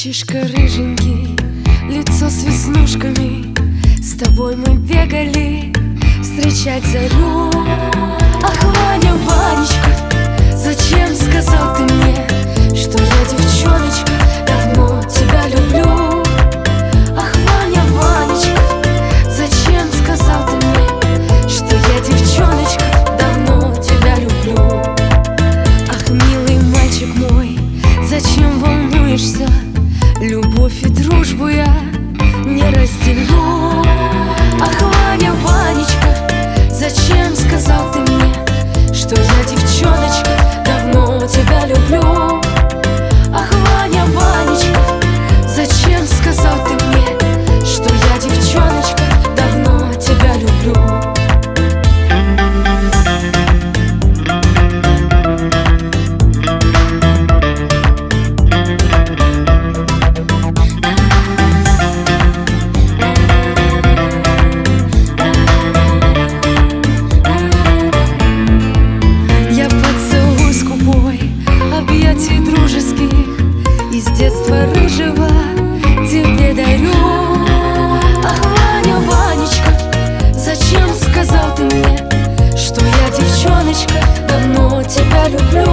Мальчишка рыженький, лицо с веснушками, с тобой мы бегали встречать зарю. Ах, Ваня, Ванечка, зачем сказал ты мне, что я, девчоночка, давно тебя люблю? Ах, Ваня, Ванечка, зачем сказал ты мне, что я, девчоночка, давно тебя люблю? Ах, милый мальчик мой, зачем волнуешься? Любовь и дружбу я не разделю. Ах, Ваня, Ванечка, зачем сказал ты мне, что я, девчоночка, давно тебя люблю? Ах, Ваня, Ванечка, зачем сказал ты мне, что я, девчоночка, давно тебя люблю? Дружеских из детства рыжего тебе дарю. Ах, Ваня, Ванечка, зачем сказал ты мне, что я, девчоночка, давно тебя люблю?